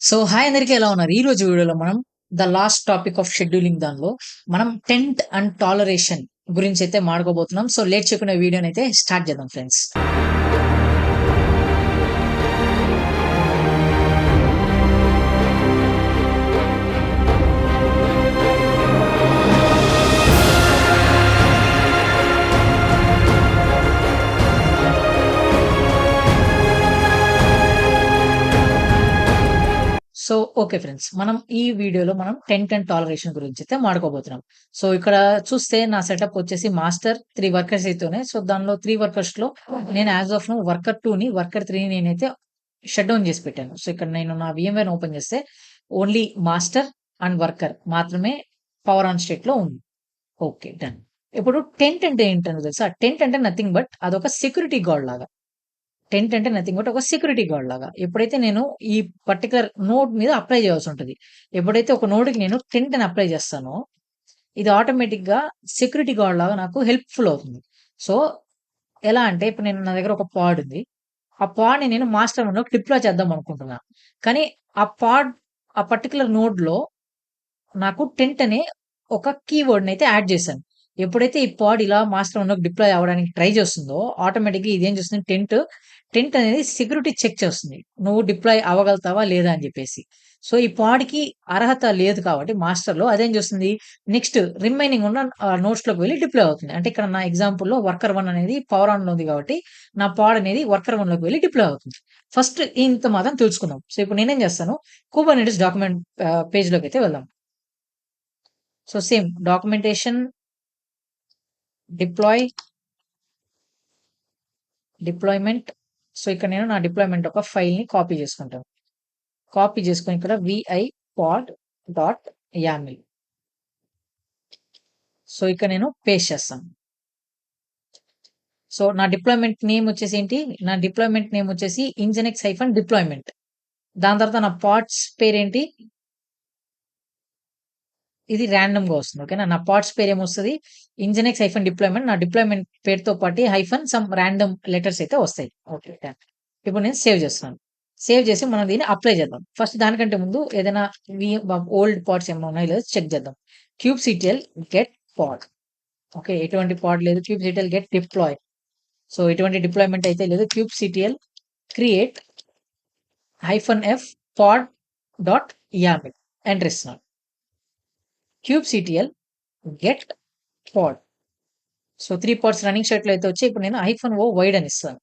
So hi అందరికీ ఎలా ఉన్నారు? ఈ రోజు వీడియోలో మనం the last topic of scheduling దానిలో మనం టెంట్ అండ్ టాలరేషన్ గురించి అయితే మాట్లాడబోతున్నాం. సో లేట్ చేయకుండా వీడియోని అయితే స్టార్ట్ చేద్దాం ఫ్రెండ్స్. సో ఓకే ఫ్రెండ్స్, మనం ఈ వీడియోలో మనం టెంట్ అండ్ టాలరేషన్ గురించి అయితే మాట్లాడుకోబోతున్నాం. సో ఇక్కడ చూస్తే నా సెటప్ వచ్చేసి మాస్టర్ 3 వర్కర్స్ అయితేనే. సో దానిలో 3 వర్కర్స్ లో నేను యాజ్ ఆఫ్ నో వర్కర్ 2 ని వర్కర్ 3 ని నేనైతే షట్ డౌన్ చేసి పెట్టాను. సో ఇక్కడ నేను నా VMware ఓపెన్ చేస్తే ఓన్లీ మాస్టర్ అండ్ వర్కర్ మాత్రమే పవర్ ఆన్ స్టేట్ లో ఉంది. Okay, done. ఇప్పుడు టెంట్ అంటే ఏంటని తెలుసా? టెంట్ అంటే నథింగ్ బట్ అదొక సెక్యూరిటీ గార్డ్ లాగా. టెంట్ అంటే నథింగ్ బట్ ఒక సెక్యూరిటీ గార్డ్ లాగా. ఎప్పుడైతే నేను ఈ పర్టికులర్ నోడ్ మీద అప్లై చేయాల్సి ఉంటుంది, ఎప్పుడైతే ఒక నోడ్కి నేను టెంట్ అని అప్లై చేస్తానో ఇది ఆటోమేటిక్ గా సెక్యూరిటీ గార్డ్ లాగా నాకు హెల్ప్ఫుల్ అవుతుంది. సో ఎలా అంటే ఇప్పుడు నేను నా దగ్గర ఒక పాడ్ ఉంది. ఆ పాడ్ ని నేను మాస్టర్ వన్ లో డిప్లాయ్ చేద్దాం అనుకుంటున్నా. కానీ ఆ పాడ్ ఆ పర్టికులర్ నోడ్ లో నాకు టెంట్ అనే ఒక కీవర్డ్ అయితే యాడ్ చేశాను. ఎప్పుడైతే ఈ పాడ్ ఇలా మాస్టర్ వన్ లోకి డిప్లాయ్ అవ్వడానికి ట్రై చేస్తుందో ఆటోమేటిక్‌గా ఇదేం చేస్తుంది, టెంట్ అనేది సెక్యూరిటీ చెక్ చేస్తుంది. నువ్వు డిప్లాయ్ అవ్వగలుగుతావా లేదా అని చెప్పేసి. సో ఈ పాడ్‌కి అర్హత లేదు కాబట్టి మాస్టర్‌లో అదేం చేస్తుంది, నెక్స్ట్ రిమైనింగ్ ఉన్న నోడ్స్‌లోకి వెళ్లి డిప్లాయ్ అవుతుంది. అంటే ఇక్కడ నా ఎగ్జాంపుల్‌లో వర్కర్ 1 అనేది పవర్ ఆన్‌లో ఉంది కాబట్టి నా పాడ్ అనేది వర్కర్ 1 లోకి వెళ్లి డిప్లాయ్ అవుతుంది. ఫస్ట్ ఇంత మాత్రం తెలుసుకుందాం. సో ఇప్పుడు నేనేం చేస్తాను, కుబర్నెటిస్ డాక్యుమెంట్ పేజ్‌లోకి అయితే వెళ్దాం. So same documentation, deploy, deployment. So ఇక్కడ నేను నా డిప్లాయ్‌మెంట్ ఒక ఫైల్‌ని కాపీ చేసుకుంటాను. కాపీ చేసుకొని ఇక్కడ pod డాట్ యామిల్. సో ఇక్కడ నేను పేస్ట్ చేస్తాను. సో నా డిప్లాయ్‌మెంట్ నేమ్ వచ్చేసి ఏంటి? నా డిప్లాయ్‌మెంట్ నేమ్ వచ్చేసి nginx-డిప్లాయ్‌మెంట్. దాని తర్వాత నా పాడ్స్ పేరేంటి? ఇది రాండమ్‌గా వస్తుంది. ఓకేనా? నా పాడ్స్ పేరేమొస్తది? nginx-డిప్లాయ్‌మెంట్. నా డిప్లాయ్‌మెంట్ పేరుతో పాటు హైఫన్ సమ్ రాండమ్ లెటర్స్ అయితే వస్తాయి. Okay, done. ఇప్పుడు నేను సేవ్ చేస్తున్నాను. సేవ్ చేసి మనం దీన్ని అప్లై చేద్దాం. ఫస్ట్ దానికంటే ముందు ఏదైనా వి ఓల్డ్ పాడ్స్ ఏమైనా ఉన్నాయో లేదో చెక్ చేద్దాం. kubectl గెట్ పాడ్. ఓకే, ఎటువంటి పాడ్ లేదు. kubectl get deploy. సో ఎటువంటి డిప్లాయ్‌మెంట్ అయితే లేదు. kubectl create -f pod dot yaml. Enter ఇస్తున్నాను. kubectl get pod. So 3 pods running స్టేట్‌లో అయితే వచ్చాయి. ఇప్పుడు నేను -o వైడ్ అని ఇస్తాను.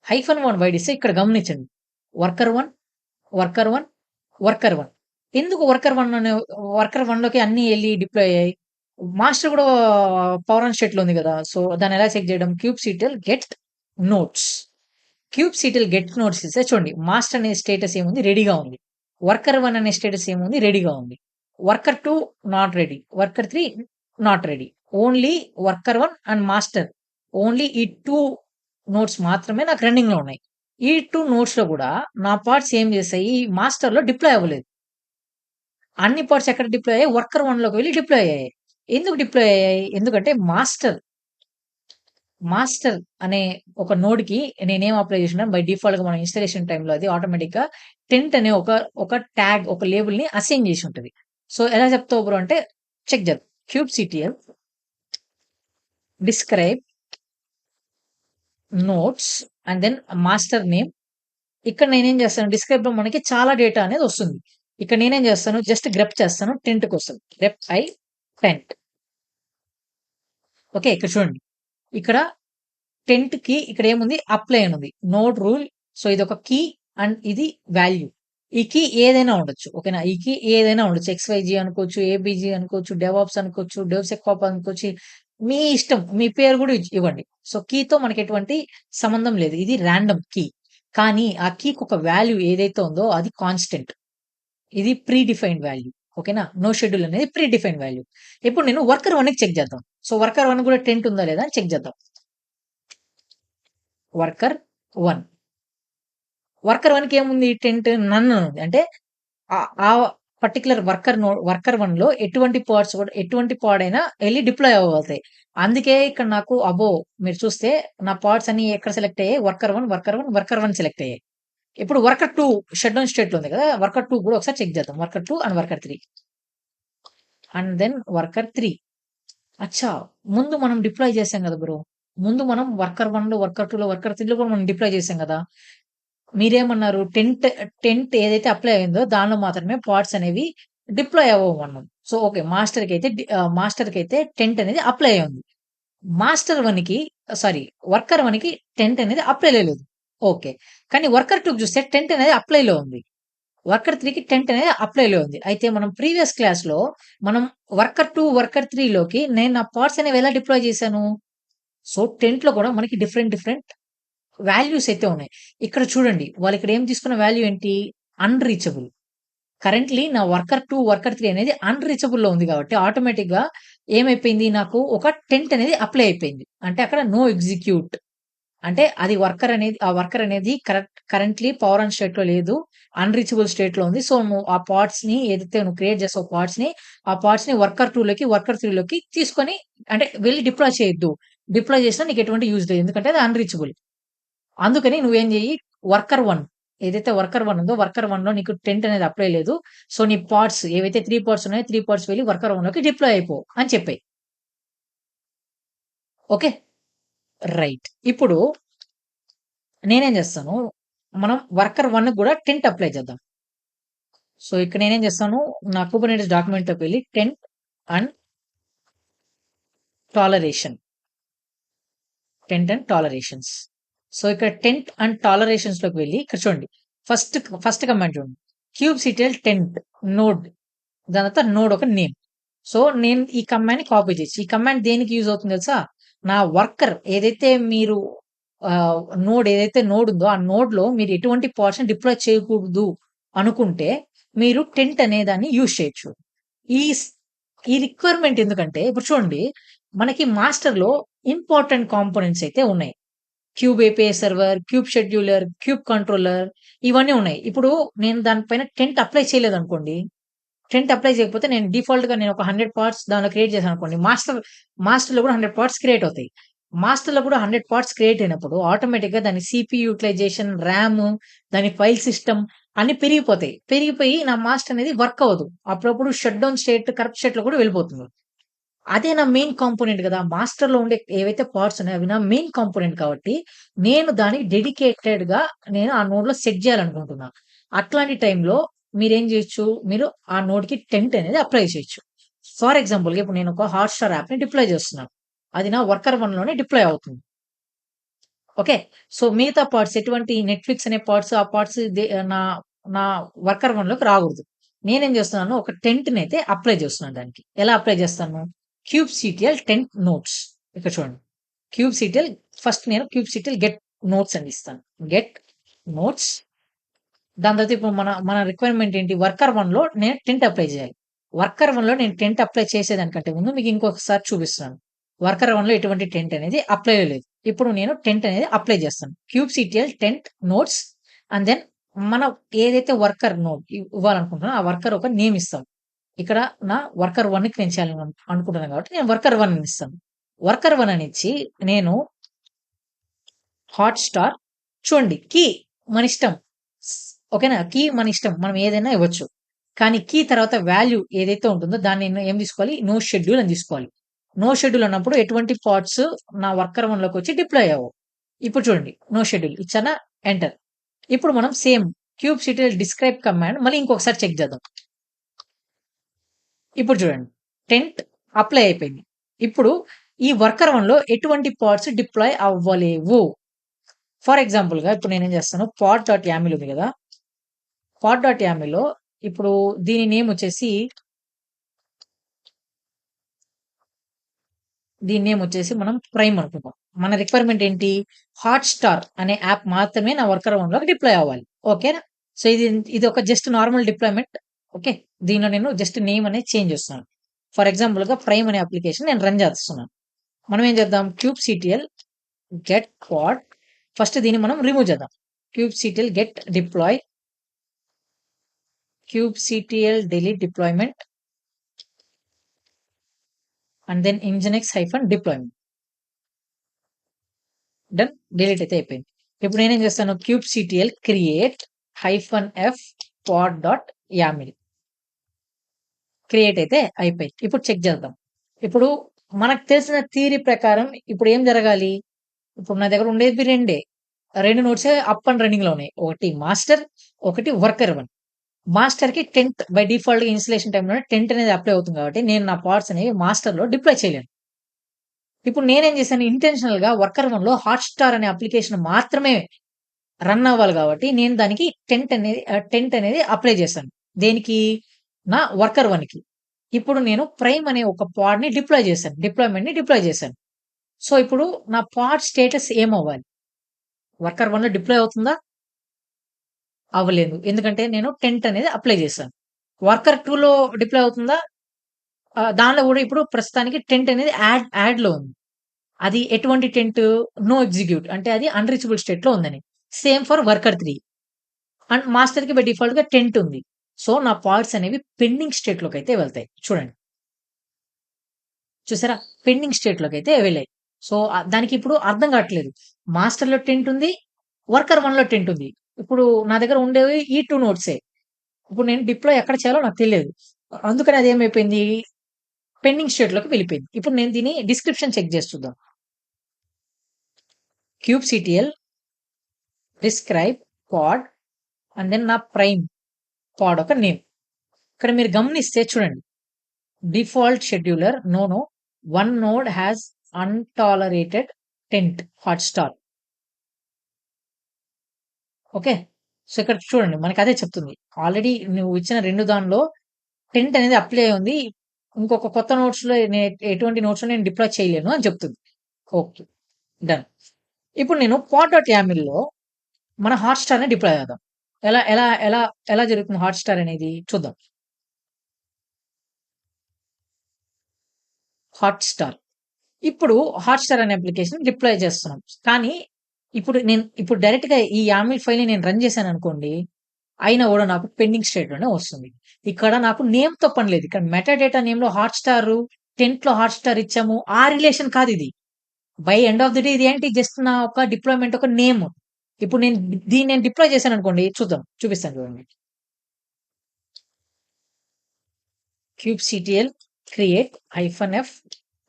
-1 వైడ్ ఇస్తే ఇక్కడ గమనించండి. Worker 1, worker 1, worker 1. ఎందుకు వర్కర్ 1 లోకి అన్నీ ఎళ్లి డిప్లాయ్ అయ్యాయి? మాస్టర్ కూడా పవర్ ఆన్ స్టేట్‌లో ఉంది కదా! సో దాన్ని ఎలా చెక్ చేయడం? kubectl get nodes. kubectl get notes ఇస్తే చూడండి, మాస్టర్ అనే స్టేటస్ ఏముంది? రెడీగా ఉంది. వర్కర్ 1 అనే స్టేటస్ ఏముంది? రెడీగా ఉంది. Worker 2 not ready. Worker 3 not ready. Only worker 1 and master. Only ఈ 2 నోట్స్ మాత్రమే నాకు రన్నింగ్‌లో ఉన్నాయి. ఈ 2 నోట్స్‌లో కూడా నా పార్ట్స్ ఏం చేశాయి? మాస్టర్‌లో డిప్లాయ్ అవ్వలేదు. అన్ని పార్ట్స్ ఎక్కడ డిప్లాయ్ అయ్యాయి? వర్కర్ 1 లోకి వెళ్లి డిప్లాయ్ అయ్యాయి. ఎందుకు డిప్లాయ్ అయ్యాయి? ఎందుకంటే మాస్టర్ అనే ఒక నోడ్‌కి నేనేం అప్లై చేసినా బై డిఫాల్ట్‌గా మనం ఇన్‌స్టాలేషన్ టైమ్‌లో అది ఆటోమేటిక్‌గా టెంట్ అనే ఒక ట్యాగ్, ఒక లేబుల్‌ని అసైన్ చేసి ఉంటది. సో ఎలా చెప్తావు బ్రో అంటే చెక్ చేద్దాం. kubectl describe nodes and then master name. ఇక్కడ నేనేం చేస్తాను, డిస్క్రైబ్‌లో మనకి చాలా డేటా అనేది వస్తుంది. ఇక్కడ నేనేం చేస్తాను, జస్ట్ గ్రెప్ చేస్తాను. టెంట్ కోసం గ్రెప్ టెంట్. ఓకే, ఇక్కడ చూడండి. ఇక్కడ టెంట్‌కి ఇక్కడ ఏముంది? అప్లై అని ఉంది. Node rule. సో ఇదొక కీ అండ్ ఇది వాల్యూ. ఈ కీ ఏదైనా ఉండొచ్చు. ఓకేనా? ఈ కీ ఏదైనా ఉండొచ్చు. XYG అనుకోవచ్చు, ABG అనుకోవచ్చు, డెవాప్స్ అనుకోవచ్చు, డెవ్‌సెక్‌ఆప్ అనుకోవచ్చు. మీ ఇష్టం. మీ పేరు కూడా ఇవ్వండి. సో కీతో మనకి ఎటువంటి సంబంధం లేదు. ఇది రాండమ్ కీ. కానీ ఆ కీకి ఒక వాల్యూ ఏదైతే ఉందో అది కాన్స్టెంట్. ఇది ప్రీ డిఫైన్డ్ వాల్యూ. ఓకేనా? నో షెడ్యూల్ అనేది ప్రీ డిఫైన్డ్ వాల్యూ. ఇప్పుడు నేను వర్కర్ 1కి చెక్ చేద్దాం. సో వర్కర్ 1 కూడా టెంట్ ఉందా లేదా అని చెక్ చేద్దాం. వర్కర్ 1. వర్కర్ 1కి ఏముంది? టెంట్ నన్ అని ఉంది. అంటే ఆ పర్టిక్యులర్ వర్కర్ 1లో ఎటువంటి పాడ్స్ కూడా ఎటువంటి పాడ్ అయినా ఎళ్లి డిప్లాయ్ అవ్వగలుగుతాయి. అందుకే ఇక్కడ నాకు మీరు చూస్తే నా పాడ్స్ అన్నీ ఎక్కడ సెలెక్ట్ అయ్యాయి? వర్కర్ 1, వర్కర్ 1, వర్కర్ 1 సెలెక్ట్ అయ్యాయి. ఇప్పుడు వర్కర్ 2 షట్ డౌన్ స్టేట్ లో ఉంది కదా, వర్కర్ 2 కూడా ఒకసారి చెక్ చేద్దాం. Worker 2 and worker 3 and then worker 3. అచ్చా, ముందు మనం డిప్లాయ్ చేసాం కదా బ్రో. ముందు మనం వర్కర్ 1 లో, వర్కర్ 2 లో, వర్కర్ 3 లో కూడా మనం డిప్లాయ్ చేసాం కదా. మీరేమన్నారు, టెంట్ ఏదైతే అప్లై అయిందో దానిలో మాత్రమే పార్ట్స్ అనేవి డిప్లాయ్ అవ్వమన్నాం. సో ఓకే, మాస్టర్ కి అయితే టెంట్ అనేది అప్లై అయ్యింది. మాస్టర్ 1 కి, సారీ, వర్కర్ 1 కి టెంట్ అనేది అప్లై లేదు. ఓకే. కానీ వర్కర్ 2 చూస్తే టెంట్ అనేది అప్లైలో ఉంది. వర్కర్ 3కి టెంట్ అనేది అప్లైలో ఉంది. అయితే మనం ప్రీవియస్ క్లాస్‌లో మనం వర్కర్ 2, వర్కర్ 3 లోకి నేను నా పార్ట్స్ అనేవి ఎలా డిప్లాయ్ చేశాను? సో టెంట్‌లో కూడా మనకి డిఫరెంట్ డిఫరెంట్ వాల్యూస్ అయితే ఉన్నాయి. ఇక్కడ చూడండి, వాళ్ళిక్కడ ఏం తీసుకున్న వాల్యూ ఏంటి? అన్‌రీచబుల్. కరెంట్‌లీ నా వర్కర్ 2, వర్కర్ 3 అనేది అన్‌రీచబుల్‌లో ఉంది కాబట్టి ఆటోమేటిక్‌గా ఏమైపోయింది, నాకు ఒక టెంట్ అనేది అప్లై అయిపోయింది. అంటే అక్కడ నో ఎగ్జిక్యూట్. అంటే అది ఆ వర్కర్ అనేది కరెంట్‌లీ పవర్ ఆన్ స్టేట్‌లో లేదు. అన్‌రీచబుల్ స్టేట్‌లో ఉంది. సో, నువ్వు ఆ పార్ట్స్‌ని ఏదైతే నువ్వు క్రియేట్ చేసావో ఆ పార్ట్స్‌ని వర్కర్ 2 లోకి, వర్కర్ 3 లోకి తీసుకొని అంటే వెళ్లి డిప్లాయ్ చేయొద్దు. డిప్లాయ్ చేసినా నీకు ఎటువంటి యూజ్ లేదు. ఎందుకంటే అది అన్‌రీచబుల్. అందుకని నువ్వేం చెయ్యి, వర్కర్ 1 ఏదైతే వర్కర్ 1 ఉందో వర్కర్ 1లో నీకు టెంట్ అనేది అప్లై లేదు. సో, నీ పార్ట్స్ ఏవైతే 3 పార్ట్స్ ఉన్నాయో 3 పార్ట్స్ వెళ్లి వర్కర్ 1 లోకి డిప్లాయ్ అయిపో అని చెప్పేయి. ఓకే. రైట్. ఇప్పుడు నేనేం చేస్తాను, మనం వర్కర్ 1 కూడా టెంట్ అప్లై చేద్దాం. సో, ఇక్కడ నేనేం చేస్తాను, నా కుబర్నెటిస్ డాక్యుమెంట్‌లోకి వెళ్లి taint and toleration. Taint and tolerations. So, ఇక్కడ టెంట్ అండ్ టాలరేషన్స్‌లోకి వెళ్లి ఇక్కడ చూడండి. ఫస్ట్ ఫస్ట్ కమాండ్ చూడండి. kubectl టెంట్ నోడ్, దాని తర్వాత నోడ్ ఒక నేమ్. సో, నేను ఈ కమాండ్‌ని కాపీ చేసి, ఈ కమాండ్ దేనికి యూజ్ అవుతుందో తెలుసా? నా వర్కర్ ఏదైతే మీరు ఏదైతే నోడ్ ఉందో ఆ నోడ్‌లో మీరు ఎటువంటి పార్ట్స్‌ని డిప్లాయ్ చేయకూడదు అనుకుంటే మీరు టెంట్ అనే దాన్ని యూజ్ చేయొచ్చు. ఈ స్ ఈ రిక్వైర్మెంట్ ఎందుకంటే ఇప్పుడు చూడండి, మనకి మాస్టర్‌లో ఇంపార్టెంట్ కాంపోనెంట్స్ అయితే ఉన్నాయి. Cube API server, cube scheduler, cube controller ఇవన్నీ ఉన్నాయి. ఇప్పుడు నేను దాని పైన టెంట్ అప్లై చేయలేదనుకోండి, టెంట్ అప్లై చేయకపోతే నేను డిఫాల్ట్‌గా నేను ఒక 100 పార్ట్స్ దానిలో క్రియేట్ చేశాననుకోండి. మాస్టర్‌లో కూడా 100 పార్ట్స్ క్రియేట్ అవుతాయి. మాస్టర్‌లో కూడా 100 పార్ట్స్ క్రియేట్ అయినప్పుడు ఆటోమేటిక్‌గా దాని సీపీయూ యుటిలైజేషన్, ర్యామ్, దాని ఫైల్ సిస్టమ్ అన్నీ పెరిగిపోతాయి. పెరిగిపోయి నా మాస్టర్ అనేది వర్క్ అవ్వదు. అప్పుడప్పుడు షట్ డౌన్ స్టేట్, కరప్ట్ స్టేట్‌లో కూడా వెళ్ళిపోతుంది. అదే నా మెయిన్ కాంపోనెంట్ గదా! మాస్టర్‌లో ఉండే ఏవైతే పార్ట్స్ ఉన్నాయో అవి నా మెయిన్ కాంపోనెంట్ కాబట్టి, నేను దానికి డెడికేటెడ్‌గా నేను ఆ నోడ్‌లో సెట్ జేయాలనుకుంటున్నా. అట్లాంటి టైంలో మీరేం జేయొచ్చు, మీరు ఆ నోడ్‌కి టెంట్ అనేది అప్లై చేయొచ్చు. ఫర్ ఎగ్జాంపుల్‌గా ఇప్పుడు నేను ఒక హాట్‌స్టార్ యాప్‌ని డిప్లాయ్ చేస్తున్నాను. అది నా వర్కర్ 1 లోనే డిప్లాయ్ అవుతుంది. ఓకే. సో, మిగతా పార్ట్స్ ఎటువంటి నెట్‌ఫ్లిక్స్ అనే పార్ట్స్, ఆ పార్ట్స్ నా నా వర్కర్ 1 లోకి రాకూడదు. నేనేం చేస్తున్నాను, ఒక టెంట్‌నయితే అప్లై చేస్తున్నాను దానికి. ఎలా అప్లై చేస్తాను? క్యూబ్‌సిటిఎల్ టెంట్ నోట్స్. ఇక్కడ చూడండి. క్యూబ్‌సిటిఎల్ ఫస్ట్ నేను క్యూబ్‌సిటిఎల్ గెట్ నోట్స్ అని ఇస్తాను. Get notes. దాని తర్వాత ఇప్పుడు మన రిక్వైర్మెంట్ ఏంటి? వర్కర్ 1లో నేను టెంట్ అప్లై చేయాలి. వర్కర్ 1లో నేను టెంట్ అప్లై చేసేదానికంటే ముందు మీకు ఇంకొకసారి చూపిస్తున్నాను. వర్కర్ 1లో ఎటువంటి టెంట్ అనేది అప్లైలో లేదు. ఇప్పుడు నేను టెంట్ అనేది అప్లై చేస్తాను. క్యూబ్‌సిటిఎల్ టెంట్ నోట్స్ అండ్ దెన్ మనం ఏదైతే వర్కర్ నోడ్ ఇవ్వాలనుకుంటున్నానో ఆ వర్కర్ ఒక నేమ్ ఇస్తాం. ఇక్కడ నా వర్కర్ 1కి నేను చేయాలని అనుకుంటున్నాను కాబట్టి నేను వర్కర్ 1 అని ఇస్తాను. వర్కర్ 1 అని ఇచ్చి నేను హాట్‌స్టార్ చూడండి, మనిష్టం. స్ ఓకేనా? మనిష్టం. మనం ఏదైనా ఇవ్వచ్చు. కానీ తర్వాత వాల్యూ ఏదైతే ఉంటుందో దాన్ని నేను ఏం తీసుకోవాలి? నో షెడ్యూల్ అని తీసుకోవాలి. నో షెడ్యూల్ అన్నప్పుడు ఎటువంటి పార్ట్స్ నా వర్కర్ 1లోకొచ్చి డిప్లాయ్ అవ్వవు. ఇప్పుడు చూడండి, నో షెడ్యూల్ ఇచ్చానా? ఎంటర్. ఇప్పుడు మనం సేమ్ క్యూబ్‌సిటిఎల్ డిస్క్రైబ్ కమాండ్ మళ్ళీ ఇంకొకసారి చెక్ చేద్దాం. ఇప్పుడు చూడండి, టెంట్ అప్లై అయిపోయింది. ఇప్పుడు ఈ వర్కర్ 1లో ఎటువంటి పార్ట్స్ డిప్లాయ్ అవ్వలేవు. ఫర్ ఎగ్జాంపుల్‌గా ఇప్పుడు నేనేం చేస్తాను, పాడ్ డాట్ యామిల్ ఉంది కదా! పాడ్ డాట్ యామిల్‌లో ఇప్పుడు దీని నేమ్ వచ్చేసి మనం ప్రైమ్ అనుకుందాం. మన రిక్వైర్మెంట్ ఏంటి? హాట్‌స్టార్ అనే యాప్ మాత్రమే నా వర్కర్ 1లోకి డిప్లాయ్ అవ్వాలి. ఓకేనా? సో, ఇది ఒక జస్ట్ నార్మల్ డిప్లాయ్‌మెంట్. ఓకే. దీనిలో నేను జస్ట్ నేమ్ అనేది చేంజ్ చేస్తున్నాను. ఫర్ ఎగ్జాంపుల్‌గా ప్రైమ్ అనే అప్లికేషన్ నేను రన్ చేస్తున్నాను. మనం ఏం చేద్దాం, క్యూబ్‌సిటిఎల్ గెట్ పాడ్. ఫస్ట్ దీన్ని మనం రిమూవ్ చేద్దాం. Kubectl get deploy, kubectl delete deployment and then nginx -deployment. Done. Delete అయితే అయిపోయింది. ఇప్పుడు నేనేం చేస్తాను, kubectl create -f pod.yaml create అయితే అయిపోయింది. ఇప్పుడు చెక్ చేద్దాం. ఇప్పుడు మనకు తెలిసిన థియరీ ప్రకారం ఇప్పుడు ఏం జరగాలి? ఇప్పుడు నా దగ్గర ఉండేది రెండే. 2 నోట్సే అప్ అండ్ రన్నింగ్‌లో ఉన్నాయి. ఒకటి మాస్టర్, ఒకటి వర్కర్ 1. మాస్టర్‌కి 10థ్ బై డిఫాల్ట్‌గా ఇన్‌స్టలేషన్ టైమ్‌లోనే 10థ్ అనేది అప్లై అవుతుంది కాబట్టి నేను నా పార్ట్స్ అనేవి మాస్టర్‌లో డిప్లాయ్ చేయలేను. ఇప్పుడు నేనేం చేశాను, ఇంటెన్షనల్‌గా వర్కర్ 1లో హాట్‌స్టార్ అనే అప్లికేషన్ మాత్రమే రన్ అవ్వాలి కాబట్టి నేను దానికి 10థ్ అనేది అప్లై చేశాను. దేనికి? నా వర్కర్ 1కి. ఇప్పుడు నేను ప్రైమ్ అనే ఒక పాడ్‌ని డిప్లాయ్ చేశాను. డిప్లాయ్‌మెంట్‌ని డిప్లాయ్ చేశాను. సో, ఇప్పుడు నా పాడ్ స్టేటస్ ఏమవ్వాలి? వర్కర్ 1లో డిప్లాయ్ అవుతుందా? అవ్వలేదు. ఎందుకంటే నేను 10థ్ అనేది అప్లై చేశాను. వర్కర్ 2లో డిప్లాయ్ అవుతుందా? దానిలో కూడా ఇప్పుడు ప్రస్తుతానికి 10థ్ అనేది యాడ్‌లో ఉంది. అది ఎటువంటి 10థ్? నో ఎగ్జిక్యూట్ అంటే అది అన్‌రీచబుల్ స్టేట్‌లో ఉందని. సేమ్ ఫర్ వర్కర్ 3 అండ్ మాస్టర్‌కి బై డిఫాల్ట్‌గా 10థ్ ఉంది. సో, నా పార్ట్స్ అనేవి పెండింగ్ స్టేట్‌లోకైతే వెళ్తాయి. చూడండి. చూసారా? పెండింగ్ స్టేట్‌లోకైతే వెళ్ళాయి. సో, దానికి ఇప్పుడు అర్థం కావట్లేదు. మాస్టర్‌లో 10థ్ ఉంది. వర్కర్ 1లో 10థ్ ఉంది. ఇప్పుడు నా దగ్గర ఉండేవి ఈ 2 నోట్సే. ఇప్పుడు నేను డిప్లాయ్ ఎక్కడ చేయాలో నాకు తెలియదు. అందుకని అదేమైపోయింది, పెండింగ్ స్టేట్‌లోకి వెళ్ళిపోయింది. ఇప్పుడు నేను దీని డిస్క్రిప్షన్ చెక్ చేసి చూద్దాం. kubectl describe pod and then నా ప్రైమ్ పాడ్ ఒక నేమ్. ఇక్కడ మీరు గమనిస్తే చూడండి. Default scheduler no. One node has untolerated 10థ్ హాట్‌స్టార్. ఓకే. సో, ఇక్కడ చూడండి మనకదే చెప్తుంది. ఆల్రెడీ నువ్వు ఇచ్చిన 2 దానిలో 10థ్ అనేది అప్లై అయ్యి ఉంది. ఇంకొక కొత్త నోట్స్‌లో ఎటువంటి నోట్స్‌లో నేను డిప్లాయ్ చేయలేను అని చెప్తుంది. ఓకే. డన్. ఇప్పుడు నేను pod.yamlలో మన హాట్‌స్టార్‌ని డిప్లాయ్ చేద్దాం. ఎలా ఎలా ఎలా ఎలా జరుగుతుంది హాట్‌స్టార్ అనేది చూద్దాం. హాట్‌స్టార్. ఇప్పుడు హాట్‌స్టార్ అనే అప్లికేషన్ డిప్లాయ్ చేస్తున్నాం. కానీ ఇప్పుడు డైరెక్ట్‌గా ఈ యామిల్ ఫైల్‌ని నేను రన్ చేశాననుకోండి, అయినా గూడా నాకు పెండింగ్ స్టేట్‌లోనే వస్తుంది. ఇక్కడ నాకు నేమ్‌తో పని లేదు. ఇక్కడ మెటాడేటా నేమ్‌లో హాట్‌స్టార్, 10థ్‌లో హాట్‌స్టార్ ఇచ్చాము. ఆ రిలేషన్ కాదిది. By end of the day ఇది ఏంటి, జస్ట్ నా ఒక డిప్లాయ్‌మెంట్ ఒక నేమ్. ఇప్పుడు దీన్ని నేను డిప్లాయ్ చేశాననుకోండి, చూద్దాం. చూపిస్తాను చూడండి. kubectl create -f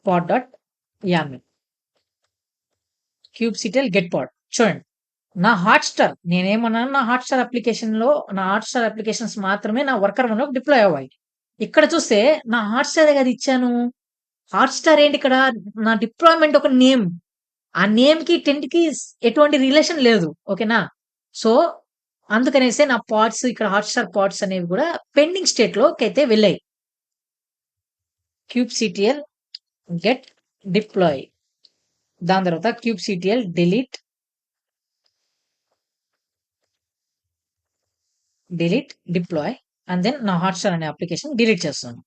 pod.yaml kubectl get pod. చూడండి. నా హాట్‌స్టార్ నేనేమన్నాను, నా హాట్‌స్టార్ అప్లికేషన్స్ మాత్రమే నా వర్కర్ 1లోకి డిప్లాయ్ అవ్వాలి. ఇక్కడ చూస్తే నా హాట్‌స్టారే కదా ఇచ్చాను. హాట్‌స్టార్ ఏంటి ఇక్కడ, నా డిప్లాయ్‌మెంట్ ఒక నేమ్. ఆ నేమ్‌కి 10కి ఎటువంటి రిలేషన్ లేదు. ఓకేనా? సో, అందుకనేసే నా పాడ్స్ ఇక్కడ హాట్‌స్టార్ పాడ్స్ అనేవి కూడా పెండింగ్ స్టేట్‌లోకైతే వెళ్ళాయి. kubectl get deploy. దాని తర్వాత kubectl delete deploy and then నా హాట్‌స్టార్ అనే అప్లికేషన్ డిలీట్ చేస్తున్నాను.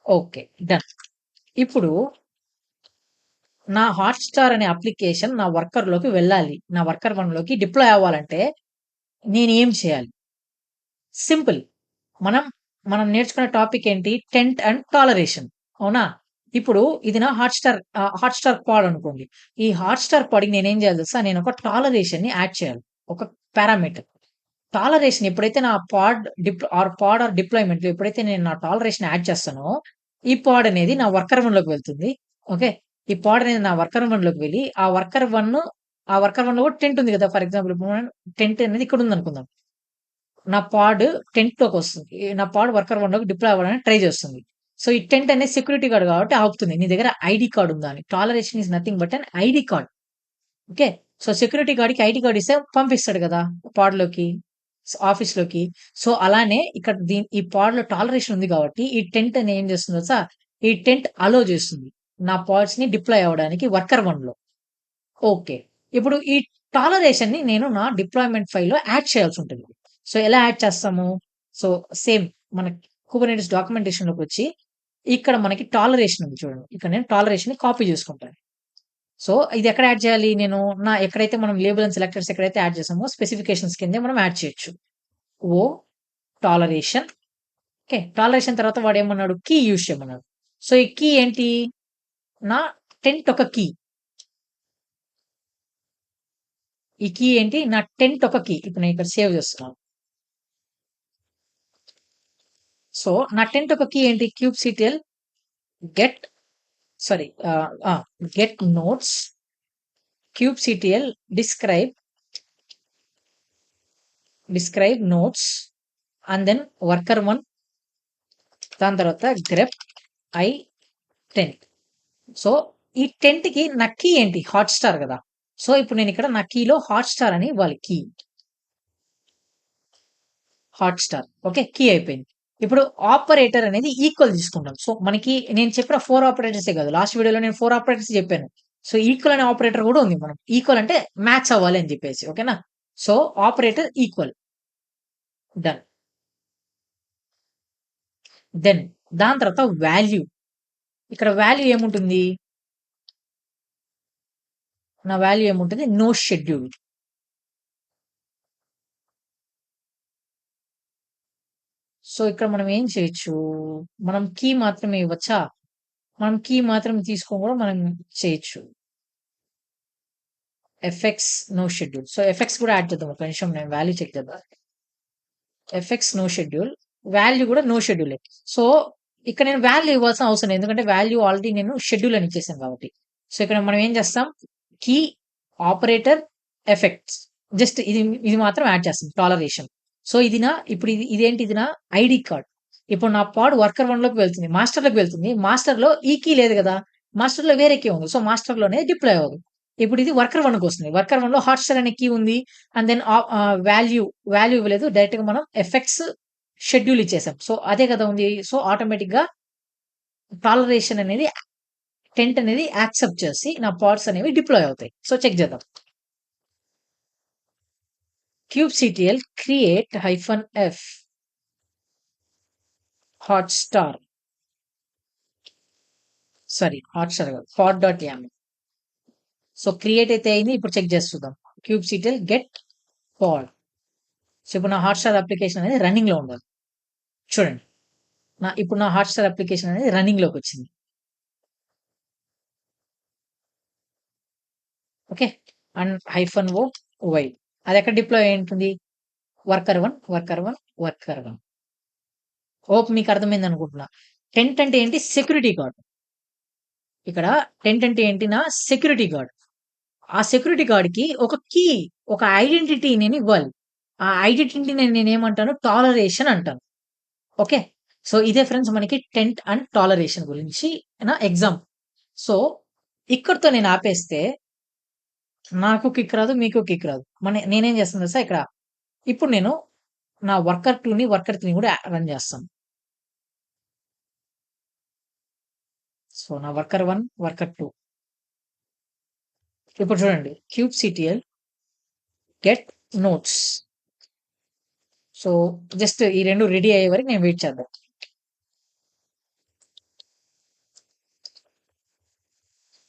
ఓకే. డన్. ఇప్పుడు నా హాట్‌స్టార్ అనే అప్లికేషన్ నా వర్కర్‌లోకి వెళ్ళాలి. నా వర్కర్ 1లోకి డిప్లాయ్ అవ్వాలంటే నేనేం చేయాలి? సింపుల్. మనం మనం నేర్చుకున్న టాపిక్ ఏంటి? 10థ్ అండ్ టాలరేషన్. అవునా? ఇప్పుడు ఇది నా హాట్‌స్టార్ పాడ్ అనుకోండి. ఈ హాట్‌స్టార్ పాడ్‌కి నేనేం చేయాలో తెలుసా? నేనొక టాలరేషన్‌ని యాడ్ చేయాలి. ఒక పారామీటర్. టాలరేషన్ ఎప్పుడైతే నా పాడ్ ఆర్ డిప్లాయ్‌మెంట్‌లో ఎప్పుడైతే నేను నా టాలరేషన్ యాడ్ చేస్తానో, ఈ పాడ్ అనేది నా వర్కర్ 1లోకి వెళ్తుంది. ఓకే. ఈ పాడ్ అనేది నా వర్కర్ 1లోకి వెళ్ళి, ఆ వర్కర్ 1లో కూడా 10థ్ ఉంది కదా! ఫర్ ఎగ్జాంపుల్ ఇప్పుడు 10థ్ అనేది ఇక్కడ ఉందనుకుందాం. నా పాడ్ 10థ్‌లోకొస్తుంది. నా పాడ్ వర్కర్ 1లోకి డిప్లాయ్ అవ్వడానికి ట్రై చేస్తుంది. సో, ఈ 10థ్ అనేది సెక్యూరిటీ గార్డ్ కాబట్టి ఆపుతుంది. నీ దగ్గర ఐడీ కార్డ్ ఉందా అని. Toleration is nothing but an ID card. Okay. So, security గార్డ్‌కి ఐడీ కార్డ్ ఇస్తే పంపిస్తాడు గదా! పాడ్‌లోకి, ఆఫీస్‌లోకి. సో, అలానే ఇక్కడ ఈ పాడ్‌లో టాలరేషన్ ఉంది గాబట్టి, ఈ 10థ్ అని ఏం చేస్తుందో తెలుసా? ఈ 10థ్ అలో చేస్తుంది. నా పాడ్స్‌ని డిప్లాయ్ అవ్వడానికి వర్కర్ 1లో. ఓకే. ఇప్పుడు ఈ టాలరేషన్‌ని నేను నా డిప్లాయ్‌మెంట్ ఫైల్‌లో యాడ్ చేయాల్సుంటది. సో, ఎలా యాడ్ చేస్తాము? సో, సేమ్ మన కుబర్నెటిస్ డాక్యుమెంటేషన్‌లోకొచ్చి, ఇక్కడ మనకి టాలరేషన్ ఉంది చూడండి. ఇక్కడ నేను టాలరేషన్‌ని కాపీ చేసుకుంటాను. సో, ఇదెక్కడ యాడ్ చేయాలి? ఎక్కడైతే మనం లేబుల్ అండ్ సెలెక్టర్స్ ఎక్కడైతే యాడ్ చేసామో స్పెసిఫికేషన్స్ కిందే మనం యాడ్ చేయొచ్చు. ఓ టాలరేషన్. ఓకే. టాలరేషన్ తర్వాత వాడేమన్నాడు? కీ యూజ్ చేయమన్నాడు. సో, ఈ కీ ఏంటి? నా 10థ్ ఒక కీ. ఈ కీ ఏంటి? నా టెంట్ ఒక కీ. ఇప్పుడు నేను ఇక్కడ సేవ్ చేస్తున్నాను. సో, నా టెంట్ ఒక కీ ఏంటి? kubectl get sorry get nodes kubectl describe nodes and then worker one దాని తర్వాత గ్రెప్ ఐ టెంట్. సో, ఈ టెంట్‌కి నా కీ ఏంటి? హాట్‌స్టార్ గదా! సో, ఇప్పుడు నేనిక్కడ నా కీలో హాట్‌స్టార్ అని ఇవ్వాలి కీ. హాట్‌స్టార్. ఓకే. కీ అయిపోయింది. ఇప్పుడు ఆపరేటర్ అనేది ఈక్వల్ తీసుకుంటాం. సో, మనకి నేను చెప్పిన 4 ఆపరేటర్సే కాదు. లాస్ట్ వీడియోలో నేను 4 ఆపరేటర్స్ చెప్పాను. సో, ఈక్వల్ అనే ఆపరేటర్ కూడా ఉంది మనం. ఈక్వల్ అంటే మ్యాచ్ అవ్వాలి అని చెప్పేసి. ఓకేనా? So, operator equal. Done. Then దాని తర్వాత వాల్యూ. ఇక్కడ వాల్యూ ఏముంటుంది? నా వాల్యూ ఏముంటుంది? No schedule. సో, ఇక్కడ మనం ఏం చేయొచ్చు? మనం కీ మాత్రమే ఇవ్వచ్చా? మనం కీ మాత్రం తీసుకొని కూడా మనం చేయొచ్చు. FX no schedule. So, effects కూడా యాడ్ చేద్దాం. ఒక నిమిషం నేను వాల్యూ చెక్ చేద్దాం. Effects no schedule. వాల్యూ కూడా నో షెడ్యూలే. సో, ఇక్కడ నేను వాల్యూ ఇవ్వాల్సిన అవసరం లేదు. ఎందుకంటే వాల్యూ ఆల్రెడీ నేను షెడ్యూల్ అని ఇచ్చేసాను కాబట్టి. సో, ఇక్కడ మనం ఏం చేస్తాం? కీ, ఆపరేటర్, ఎఫెక్ట్స్ జస్ట్ ఇది మాత్రం యాడ్ చేస్తాం టాలరేషన్. సో, ఇప్పుడు ఇదేంటి? ఇది నా ఐడీ కార్డ్. ఇప్పుడు నా పాడ్ వర్కర్1 లోకి వెళ్తుంది. మాస్టర్‌లోకి వెళ్తుంది. మాస్టర్‌లో ఈ కీ లేదు గదా! మాస్టర్‌లో వేరే కీ ఉంది. సో, మాస్టర్‌లోనే డిప్లాయ్ అవ్వదు. ఇప్పుడు ఇది వర్కర్1కి వస్తుంది. వర్కర్1లో హాట్‌స్టార్ అనే కీ ఉంది. అండ్ దెన్ వాల్యూ ఇవ్వలేదు. డైరెక్ట్‌గా మనం ఎఫెక్ట్స్ షెడ్యూల్ ఇచ్చేసాం. సో, అదే కదా ఉంది. సో, ఆటోమేటిక్‌గా టాలరేషన్ అనేది టెంట్ అనేది యాక్సెప్ట్ చేసి నా పాడ్స్ అనేవి డిప్లాయ్ అవుతాయి. సో, చెక్ చేద్దాం. kubectl create -f Hotstar. Sorry Hotstar కాదు. pod.yaml. సో, క్రియేట్ అయితే అయింది. ఇప్పుడు చెక్ చేసి చూద్దాం. kubectl get pod. సో, ఇప్పుడు నా హాట్‌స్టార్ అప్లికేషన్ అనేది రన్నింగ్‌లో ఉండాలి. చూడండి. ఇప్పుడు నా హాట్‌స్టార్ అప్లికేషన్ అనేది రన్నింగ్‌లోకొచ్చింది. ఓకే. And -o wide. అదెక్కడ డిప్లాయ్ అయి ఉంటుంది? వర్కర్1. హోప్ మీకు అర్థమైందనుకుంటున్నా. టెంట్ అంటే ఏంటి? Security guard. ఇక్కడ టెంట్ అంటే ఏంటి? నా సెక్యూరిటీ గార్డ్. ఆ సెక్యూరిటీ గార్డ్‌కి ఒక కీ, ఒక ఐడెంటిటీ నేనివ్వాలి. ఆ ఐడెంటిటీని నేనేమంటాను? టాలరేషన్ అంటాను. ఓకే. సో, ఇదే ఫ్రెండ్స్ మనకి టెంట్ అండ్ టాలరేషన్ గురించి ఎగ్జాంపుల్. సో, ఇక్కడితో నేను ఆపేస్తే నాకు కిక్ రాదు. మీకు కిక్ రాదు. నేనేం చేస్తాను తెలుసా ఇక్కడ? ఇప్పుడు నేను నా వర్కర్2ని, వర్కర్3ని కూడా రన్ చేస్తాను. సో, నా వర్కర్1, వర్కర్2. ఇప్పుడు చూడండి. kubectl get notes. So, just ఈ 2 రెడీ అయ్యే వరకు నేను వెయిట్ చేద్దాం.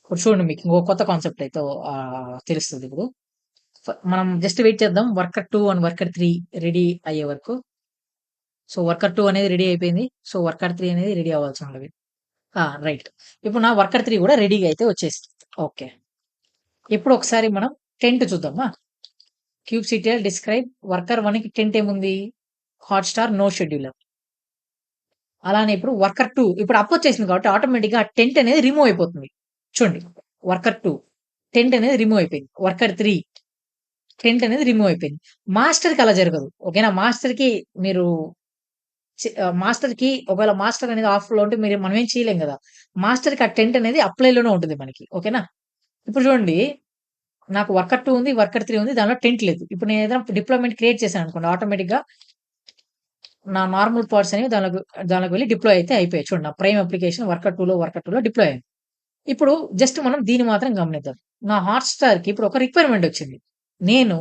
ఇప్పుడు చూడండి మీకు ఇంకో కొత్త కాన్సెప్ట్ అయితే తెలుస్తది ఇప్పుడు. మనం జస్ట్ వెయిట్ చేద్దాం. వర్కర్2 అండ్ వర్కర్3 రెడీ అయ్యే వరకు. సో, వర్కర్2 అనేది రెడీ అయిపోయింది. సో, వర్కర్3 అనేది రెడీ అవ్వాల్సి ఉన్నది. రైట్. ఇప్పుడు నా వర్కర్3 కూడా రెడీగా అయితే వచ్చేసింది. ఓకే. ఇప్పుడు ఒకసారి మనం టెంట్ చూద్దామా? kubectl డిస్క్రైబ్ వర్కర్1కి టెంట్ ఏముంది? Hotstar no scheduler. అలానే ఇప్పుడు వర్కర్2 ఇప్పుడు అప్ వచ్చేసింది కాబట్టి ఆటోమేటిక్‌గా ఆ టెంట్ అనేది రిమూవ్ అయిపోతుంది. చూడండి. వర్కర్2 టెంట్ అనేది రిమూవ్ అయిపోయింది. వర్కర్3 టెంట్ అనేది రిమూవ్ అయిపోయింది. మాస్టర్‌కి అలా జరగదు. ఓకేనా? మాస్టర్‌కి ఒకవేళ మాస్టర్ అనేది ఆఫ్‌లో ఉంటే మనం ఏం చేయలేం గదా! మాస్టర్‌కి ఆ టెంట్ అనేది అప్లైలోనే ఉంటుంది మనకి. ఓకేనా? ఇప్పుడు చూడండి. నాకు వర్కర్2 ఉంది. వర్కర్3 ఉంది. దానిలో టెంట్ లేదు. ఇప్పుడు నేను ఏదైనా డిప్లాయ్‌మెంట్ క్రియేట్ చేశాననుకోండి ఆటోమేటిక్‌గా నా నార్మల్ పాడ్స్ అనేవి దానిలోకి వెళ్లి డిప్లాయ్ అయితే అయిపోయాయి. చూడండి. నా ప్రైమ్ అప్లికేషన్ వర్కర్2లో డిప్లాయ్ అయింది. ఇప్పుడు జస్ట్ మనం దీన్ని మాత్రం గమనిద్దాం. నా హాట్‌స్టార్‌కి ఇప్పుడు ఒక రిక్వైర్మెంట్ వచ్చింది. నేను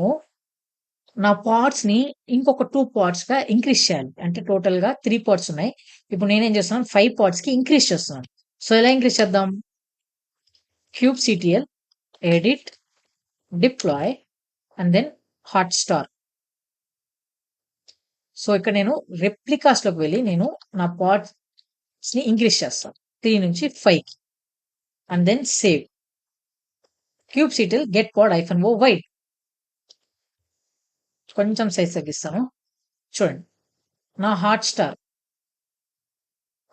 నా పాడ్స్‌ని ఇంకొక 2 పాడ్స్‌గా ఇంక్రీజ్ చేయాలి. అంటే టోటల్‌గా 3 పాడ్స్ ఉన్నాయి. ఇప్పుడు నేనేం చేస్తున్నాను 5 పాడ్స్‌కి ఇంక్రీజ్ చేస్తున్నాను. సో, ఎలా ఇంక్రీజ్ చేద్దాం? kubectl edit deploy and then Hotstar. So, ఇక్కడ నేను రెప్లికాస్‌లోకి వెళ్లి నేను నా పాడ్స్‌ని ఇంక్రీజ్ చేస్తాను. 3 నుంచి 5కి and then save. kubectl get pod -o wide. కొంచెం సైజ్ తగ్గిస్తాను. చూడండి. నా హాట్‌స్టార్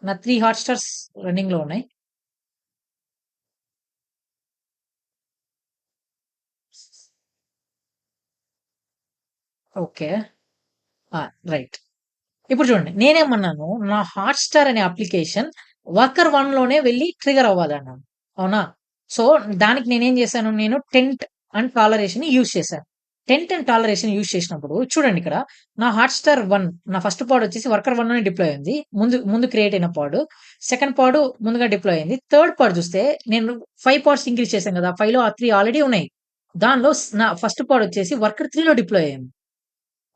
నా 3 హాట్‌స్టార్స్ రన్నింగ్‌లో ఉన్నాయి. ఓకే. ఆ! రైట్. ఇప్పుడు చూడండి. నేనేమన్నాను, నా హాట్‌స్టార్ అనే అప్లికేషన్ వర్కర్ 1 లోనే వెళ్లి ట్రిగ్గర్ అవ్వాలన్నాను. అవునా? సో, దానికి నేనేం చేశాను, నేను టెంట్ అండ్ టాలరేషన్‌ని యూజ్ చేశాను. టెంట్ అండ్ టాలరేషన్ యూజ్ చేసినప్పుడు చూడండిక్కడ, నా హాట్‌స్టార్ 1 నా ఫస్ట్ పాడ్ వచ్చేసి వర్కర్ 1 లోనే డిప్లాయ్ అయింది. ముందు ముందు క్రియేట్ అయిన పాడ్. సెకండ్ పాడ్ ముందుగా డిప్లాయ్ అయింది. థర్డ్ పాడ్ చూస్తే నేను 5 పాడ్స్ ఇంక్రీజ్ చేశాను కదా! 5లో ఆ 3 ఆల్రెడీ ఉన్నాయి. దానిలో నా ఫస్ట్ పాడ్ వచ్చేసి వర్కర్ 3లో డిప్లాయ్ అయింది.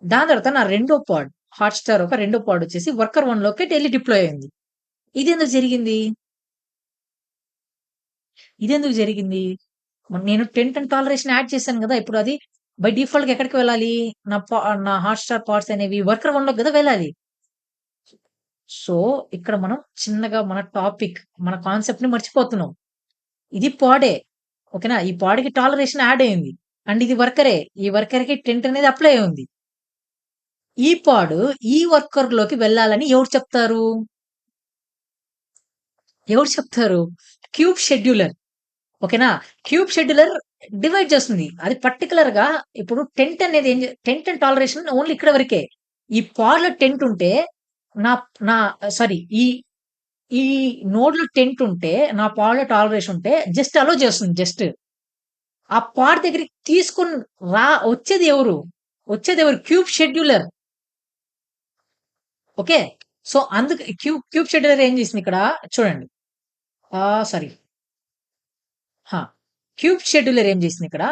దాని తర్వాత నా రెండో పాడ్ హాట్‌స్టార్ ఒక రెండో పాడ్ వచ్చేసి వర్కర్ 1 లోకి డైలీ డిప్లాయ్ అయింది. ఇదెందుకు జరిగింది? ఇదెందుకు జరిగింది? నేను టెంట్ అండ్ టాలరేషన్ యాడ్ చేశాను గదా! ఇప్పుడు అది బై డిఫాల్ట్‌గా ఎక్కడికి వెళ్ళాలి? నా హాట్‌స్టార్ పాడ్స్ అనేవి వర్కర్ 1 లోకి గదా వెళ్ళాలి. సో, ఇక్కడ మనం చిన్నగా మన టాపిక్, మన కాన్సెప్ట్‌ని మర్చిపోతున్నాం. ఇది పాడే. ఓకేనా? ఈ పాడ్‌కి టాలరేషన్ యాడ్ అయింది. అండ్ ఇది వర్కరే. ఈ వర్కర్‌కి టెంట్ అనేది అప్లై అయి ఉంది. ఈ పాడ్ ఈ వర్కర్‌లోకి వెళ్ళాలని ఎవరు చెప్తారు? ఎవరు చెప్తారు? Cube scheduler. ఓకేనా? క్యూబ్ షెడ్యూలర్ డివైడ్ చేస్తుంది. అది పర్టిక్యులర్‌గా ఇప్పుడు టెంట్ అండ్ టాలరేషన్ ఓన్లీ ఇక్కడ వరకే. ఈ పాడ్‌లో టెంట్ ఉంటే నా నా సారీ ఈ నోడ్‌లో టెంట్ ఉంటే, నా పాడ్‌లో టాలరేషన్ ఉంటే జస్ట్ అలో చేస్తుంది జస్ట్. ఆ పాడ్ దగ్గరికి తీసుకొని వచ్చేది ఎవరు? వచ్చేదెవరు? Kube scheduler. ఓకే. సో, అందుకే క్యూబ్ షెడ్యూలర్ ఏం చేసింది ఇక్కడ చూడండి. సారీ. ఆ! క్యూబ్ షెడ్యూలర్ ఏం చేసిందిక్కడ,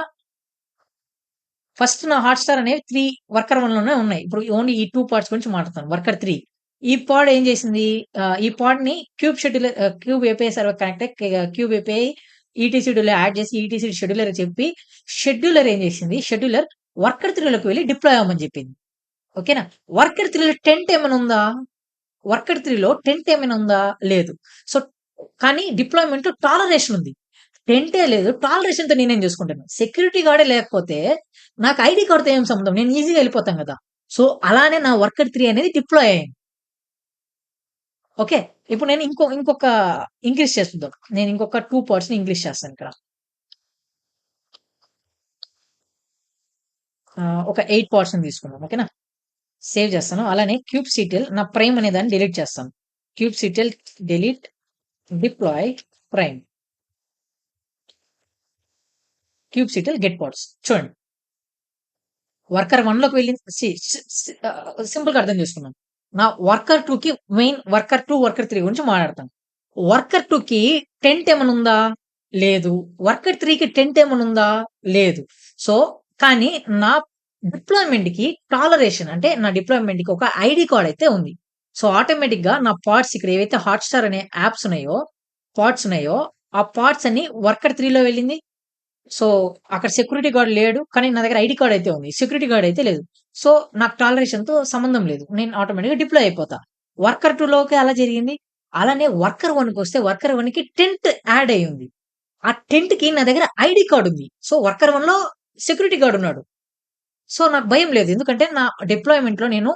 ఫస్ట్ నా హాట్‌స్టార్ అనేవి 3 వర్కర్ 1 లోనే ఉన్నాయి. ఇప్పుడు ఓన్లీ ఈ 2 పార్ట్స్ గురించి మాట్లాడుతాను. వర్కర్ 3. ఈ పాడ్ ఏం చేసింది, ఈ పాడ్‌ని kube API server connect kube API ఈటీసీడీలో యాడ్ చేసి ఈటీసీ షెడ్యూలర్ చెప్పి, షెడ్యూలర్ ఏం చేసింది, షెడ్యూలర్ వర్కర్ 3 లోకి వెళ్లి డిప్లాయ్ అవ్వమని చెప్పింది. ఓకేనా? వర్కర్ 3లో టెంట్ ఏమైనా ఉందా? వర్కర్ 3లో టెంట్ ఏమైనా ఉందా? లేదు. సో, కానీ డిప్లాయ్‌మెంట్ టాలరేషన్ ఉంది. టెంటే లేదు. టాలరేషన్‌తో నేనేం జేసుకుంటాను. సెక్యూరిటీ గార్డే లేకపోతే నాకు ఐడీ కార్డ్‌తో ఏం సంబంధం. నేను ఈజీగా ఎళ్ళిపోతాను గదా! సో, అలానే నా వర్కర్ 3 అనేది డిప్లాయ్ అయింది. ఓకే. ఇప్పుడు నేను ఇంకొక ఇంక్రీజ్ చేస్తుద్దాం. నేను ఇంకొక 2 పార్ట్స్‌ని ఇంక్రీజ్ చేస్తానిక్కడ. ఒక 8 పార్ట్స్‌ని తీసుకుందాం. ఓకేనా? సేవ్ చేస్తాను. అలానే క్యూబ్‌సిటిల్ నా ప్రైమ్ అనే దాన్ని డిలీట్ చేస్తాను. Kubectl delete deploy prime. Kubectl get pods. చూడండి. వర్కర్ 1 లోకి వెళ్ళింది. సింపుల్‌గా అర్థం చేసుకుందాం. నా వర్కర్ 2కి మెయిన్ వర్కర్ 2, వర్కర్ 3 గురించి మాట్లాడతాను. వర్కర్ 2కి టెంట్ ఏమైనా ఉందా? లేదు. వర్కర్ 3కి టెంట్ ఏమైనా ఉందా? లేదు. సో, కానీ నా డిప్లాయ్‌మెంట్‌కి టాలరేషన్ అంటే నా డిప్లాయ్‌మెంట్‌కి ఒక ఐడీ కార్డ్ అయితే ఉంది. సో, ఆటోమేటిక్‌గా నా పార్ట్స్ ఇక్కడ ఏవైతే హాట్‌స్టార్ అనే యాప్స్ ఉన్నాయో, పార్ట్స్ ఉన్నాయో, ఆ పార్ట్స్ అన్ని వర్కర్ 3లో వెళ్ళింది. సో, అక్కడ సెక్యూరిటీ గార్డ్ లేడు. కానీ నా దగ్గర ఐడీ కార్డ్ అయితే ఉంది. సెక్యూరిటీ గార్డ్ అయితే లేదు. సో, నాకు టాలరేషన్‌తో సంబంధం లేదు. నేను ఆటోమేటిక్‌గా డిప్లాయ్ అయిపోతా. వర్కర్ 2లోకి అలా జరిగింది. అలానే వర్కర్ 1కొస్తే వర్కర్ 1కి టెంట్ యాడ్ అయ్యింది. ఆ టెంట్‌కి నా దగ్గర ఐడీ కార్డ్ ఉంది. సో, వర్కర్ 1లో సెక్యూరిటీ గార్డ్ ఉన్నాడు. సో, నాకు భయం లేదు. ఎందుకంటే నా డిప్లాయ్‌మెంట్‌లో నేను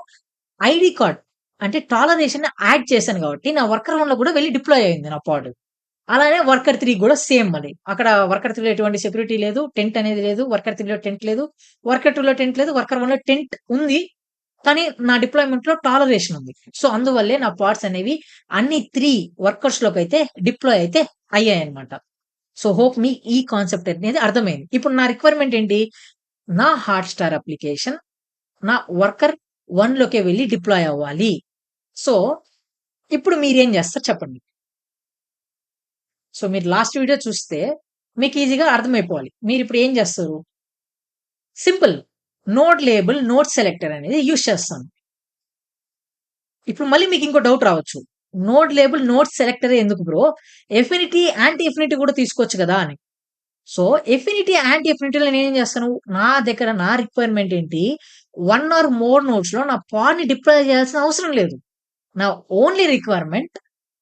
ఐడీ కార్డ్ అంటే టాలరేషన్‌ని యాడ్ చేశాను కాబట్టి నా వర్కర్ 1లో కూడా వెళ్లి డిప్లాయ్ అయింది నా పాడ్. అలానే వర్కర్ 3 గూడా సేమ్ మళ్ళీ. అక్కడ వర్కర్ 3లో ఎటువంటి సెక్యూరిటీ లేదు. టెంట్ అనేది లేదు. వర్కర్ 3లో టెంట్ లేదు. వర్కర్ 2లో టెంట్ లేదు. వర్కర్ 1లో టెంట్ ఉంది. కానీ నా డిప్లాయ్‌మెంట్‌లో టాలరేషన్ ఉంది. సో, అందువల్లే నా పార్ట్స్ అనేవి అన్ని 3 వర్కర్స్‌లోకైతే డిప్లాయ్ అయితే అయ్యాయన్నమాట. సో, హోప్ మీ ఈ కాన్సెప్ట్ అనేది అర్థమైంది. ఇప్పుడు నా రిక్వైర్మెంట్ ఏంటి? నా హాట్‌స్టార్ అప్లికేషన్ నా వర్కర్ 1 లోకే వెళ్లి డిప్లాయ్ అవ్వాలి. సో, ఇప్పుడు మీరేం జేస్తారు చెప్పండి? సో, మీరు లాస్ట్ వీడియో చూస్తే మీకు ఈజీగా అర్థమైపోవాలి. మీరిప్పుడు ఏం జేస్తారు? Simple. Node label, node selector అనేది యూజ్ చేస్తాను. ఇప్పుడు మళ్ళీ మీకు ఇంకో డౌట్ రావచ్చు. నోడ్ లేబుల్, నోడ్ సెలెక్టరే ఎందుకు బ్రో? ఎఫినిటీ, యాంటీ ఎఫినిటీ కూడా తీసుకోవచ్చు గదా! అని. సో, ఎఫినిటీ, యాంటీ ఎఫినిటీలో నేనేం జేస్తాను? నా దగ్గర నా రిక్వైర్మెంట్ ఏంటి? 1 ఆర్ మోర్ నోడ్స్‌లో నా పాడ్‌ని డిప్లాయ్ చేయాల్సిన అవసరం లేదు. నా ఓన్లీ రిక్వైర్మెంట్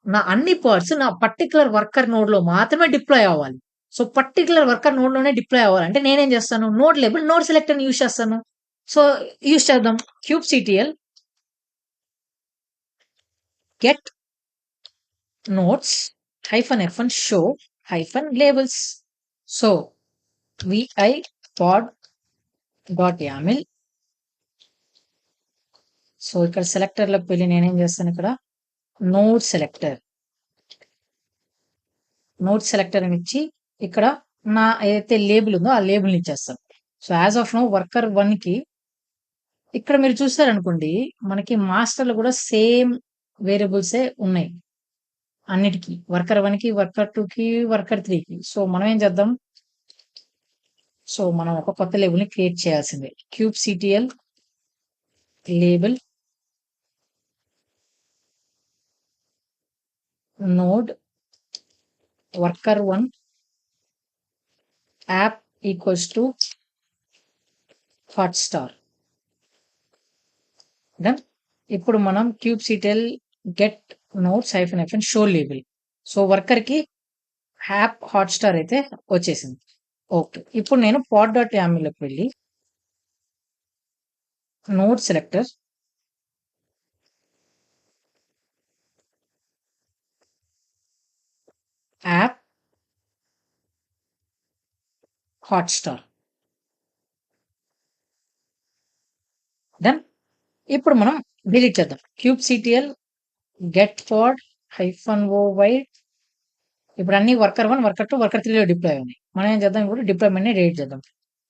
నా అన్ని పార్ట్స్ నా పర్టిక్యులర్ వర్కర్ నోడ్‌లో మాత్రమే డిప్లాయ్ అవ్వాలి. సో, పర్టిక్యులర్ వర్కర్ నోడ్‌లోనే డిప్లాయ్ అవ్వాలంటే నేనేం చేస్తాను? నోడ్ లేబుల్, నోడ్ సెలెక్టర్‌ని యూజ్ చేస్తాను. సో యూస్ చేద్దాం. kubectl get notes -f1 show -labels. So vi pod.yaml. So ఇక్కడ సెలెక్టర్‌లోకి వెళ్లి నేనేం చేస్తాను, ఇక్కడ నోడ్ సెలెక్టర్ అని ఇచ్చి ఇక్కడ నా ఏదైతే లేబుల్ ఉందో ఆ లేబుల్‌ని ఇచ్చేస్తాను. So as of now worker 1కి ఇక్కడ మీరు చూసారనుకోండి, మనకి మాస్టర్‌లో కూడా సేమ్ వేరియబుల్సే ఉన్నాయి అన్నిటికి. వర్కర్ 1కి, వర్కర్ 2కి, వర్కర్ 3కి. సో మనం ఏం చేద్దాం, సో మనం ఒక కొత్త లేబుల్‌ని క్రియేట్ చేయాల్సిందే. kubectl label node worker 1 app equals to Hotstar. Done. ఇప్పుడు మనం kubectl get nodes -f show label. So వర్కర్‌కి యాప్ హాట్‌స్టార్ అయితే వచ్చేసింది. ఓకే. ఇప్పుడు నేను pod.yamlలోకి వెళ్ళి node selector app Hotstar. Done. ఇప్పుడు మనం డిలీట్ చేద్దాం. kubectl get pod -o wide. ఇప్పుడు అన్ని వర్కర్ 1, వర్కర్ 2, వర్కర్ 3లో డిప్లాయ్ ఉన్నాయి. మనం ఏం చేద్దాం, ఇప్పుడు డిప్లాయ్‌మెంట్‌ని డిలీట్ చేద్దాం.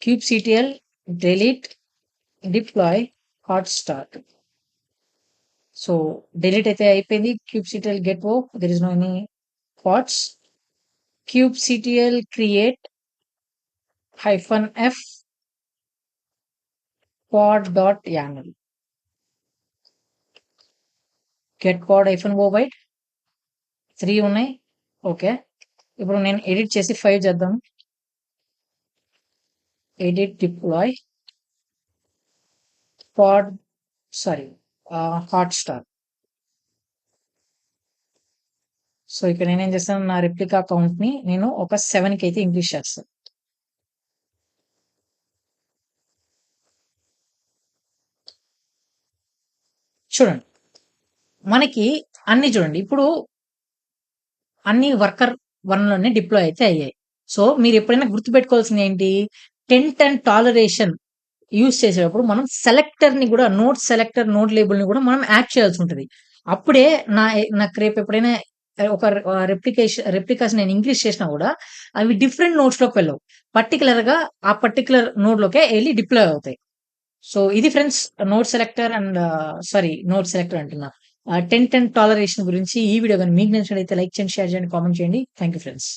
kubectl delete deploy Hotstar. So delete అయితే అయిపోయింది. kubectl get o, there is no any pods. kubectl create -f pod.yaml. Get pod -o wide 3 ఉన్నాయి. ఓకే. ఇప్పుడు నేను ఎడిట్ చేసి 5 చేద్దాం. Edit deploy pod Hotstar. So ఇక్కడ నేనేం చేస్తాను, నా రెప్లికా కౌంట్‌ని నేను ఒక 7కి అయితే ఇంక్రీజ్ చేస్తాను. చూడండి, మనకి అన్ని చూడండి ఇప్పుడు అన్ని వర్కర్ 1లోనే డిప్లాయ్ అయితే అయ్యాయి. సో మీరు ఎప్పుడైనా గుర్తుపెట్టుకోవాల్సింది ఏంటి, టెంట్ అండ్ టాలరేషన్ యూజ్ చేసేటప్పుడు మనం సెలెక్టర్‌ని కూడా, నోడ్ సెలెక్టర్, నోడ్ లేబుల్‌ని కూడా మనం యాడ్ చేయాల్సి ఉంటది. అప్పుడే నాకు రేపు ఎప్పుడైనా ఒక రెప్లికాస్ నేను ఇంక్రీజ్ చేసినా కూడా అవి డిఫరెంట్ నోడ్స్‌లోకి వెళ్ళవు. పర్టిక్యులర్‌గా ఆ పర్టిక్యులర్ నోడ్‌లోకే ఎళ్లి డిప్లాయ్ అవుతాయి. సో ఇది ఫ్రెండ్స్ నోడ్ సెలెక్టర్ అంటున్నా. టెంట్ అండ్ టాలరేషన్ గురించి ఈ వీడియో గాని మీకు నచ్చినట్లయితే లైక్ చేయండి, షేర్ చేయండి, కామెంట్ చేయండి. Thank you friends.